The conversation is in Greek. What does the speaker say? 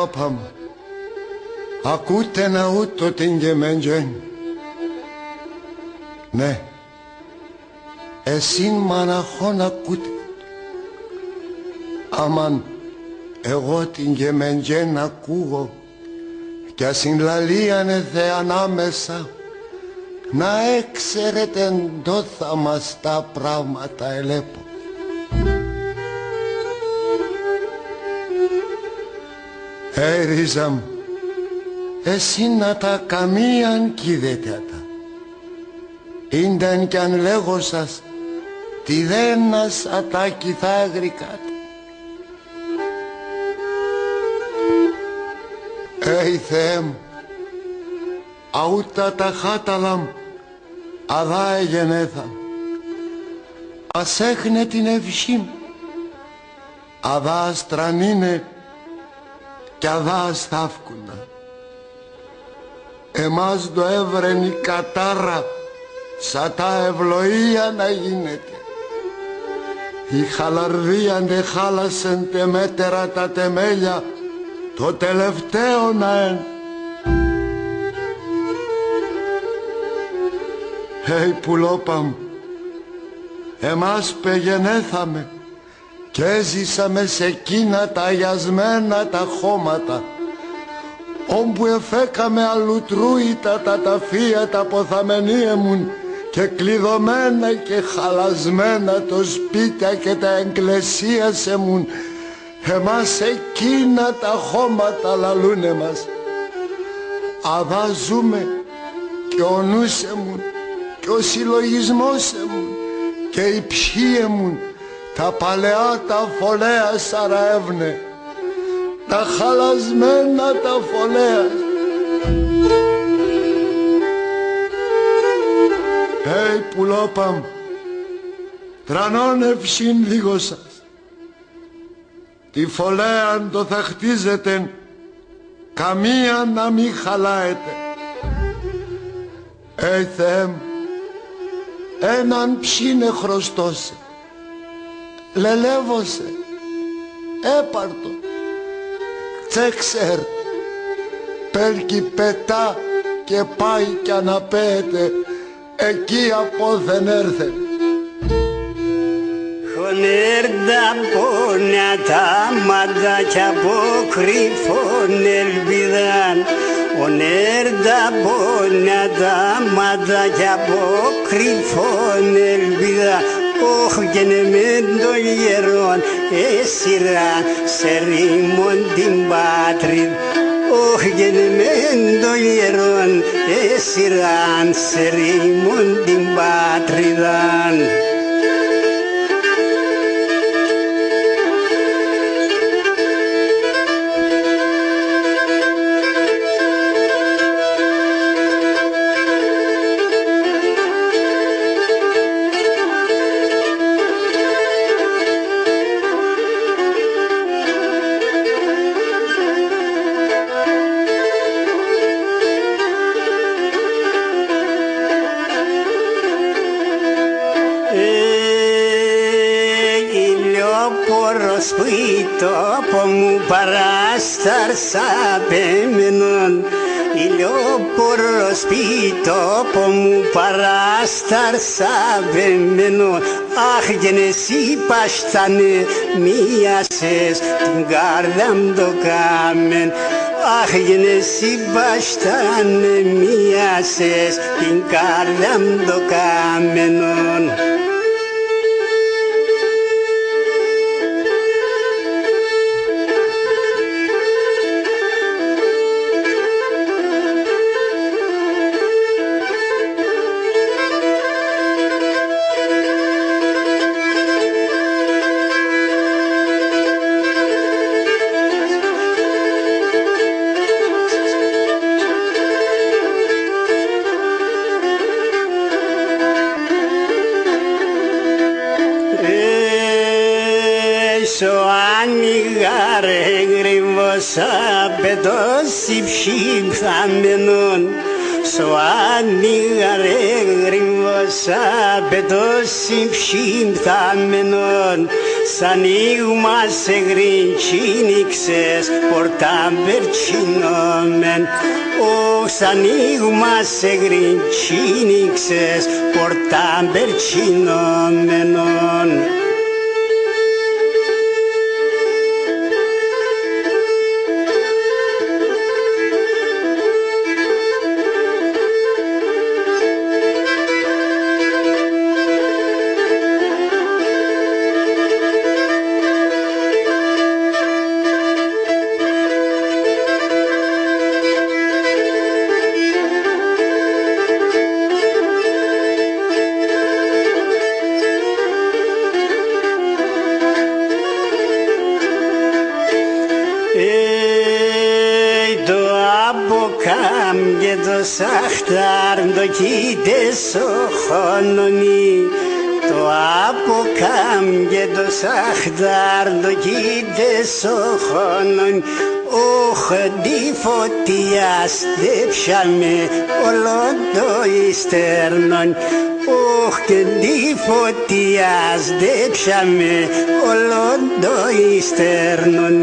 πουλόπαμ, ακούτε να ούτω την γεμέντζεν. Ναι, εσύν μαναχόν ακούτε. Άμαν εγώ την γεμέντζεν ακούγω, κι ασυν λαλίανε δε ανάμεσα, να έξερετε ντόθα μας τα πράγματα ελέπω. Ρίζα μου, εσύ να τα καμίαν κίδετε τα. Ήνταν κι αν λέγω σας, τι δένας ατάκι θα αγρικάτε. Θεέ μου, αούτα τα χάταλα μου, αδά εγενέθα. Ας έχνε την ευχή μου, αδά αστρανίνε κι αδά σταύκουνα. Εμάς το έβρεν η κατάρα, σαν τα ευλοία να γίνεται. Η χαλαρδία ντε χάλασεν τε μέτερα τα τεμέλια, το τελευταίο να εν. Πουλόπαμ, εμάς πεγενέθαμε και έζησαμε σε εκείνα τα αγιασμένα τα χώματα, όπου εφέκαμε αλουτρούητα τα ταφεία τα ποθαμενίεμουν και κλειδωμένα και χαλασμένα το σπίτια και τα εκκλησίασεμουν. Εμάς εκείνα τα χώματα λαλούνε μας. Αδά ζούμε και ο νους εμουν και ο συλλογισμός εμουν και η ψυχή εμουν, τα παλαιά τα φωλέα σαραεύνε, τα χαλασμένα τα φωλέα. Πουλόπαμ, τρανών ευσύν δίγο σας. Τη φωλέαν το θα χτίζετε, καμία να μη χαλάετε. Θεέ μου, έναν ψήνε χρωστώσε, λελεύωσε, έπαρτο, τσέξερ, πέλκει πετά και πάει κι αναπέεται, εκεί απόθεν έρθε. Χωνέρντα πόνια τα μαντάκια από κρυφών ελπιδάν. Χωνέρντα πόνια τα μαντάκια από κρυφών ελπιδάν. Όχι και ναι μεν το γερόν εσυρά σε ρήμον την πατρίδα. Όχι και ναι μεν το γερόν εσυρά σε ρήμον την πατρίδα. Τόπο μου παράσταρσα πέμενον, ηλιόπορο σπίτοπο μου παράσταρσα πέμενον. Αχ γενεσί παστανε μίασες την κάρδα μου το κάμεν. Αχ γενεσί παστανε μίασες την κάρδα μου το κάμενον. Σαπετός υψήφαμενον, Σου άνοιγαρε γρήμωσα πετός συμψήμθαμενον Σ' ανοίγμα σε γριντσίνιξες πορτά περτσινόμεν Σ' ανοίγμα σε γριντσίνιξες πορτά περτσινόμενον και το σαχτάρ το κοίτες ο χώνονι Το αποκάμ και το σαχτάρ το κοίτες ο χώνονι Όχ τη φωτιά στέψαμε όλο το ιστερνον Όχ και τη φωτιά στέψαμε όλο το ιστερνον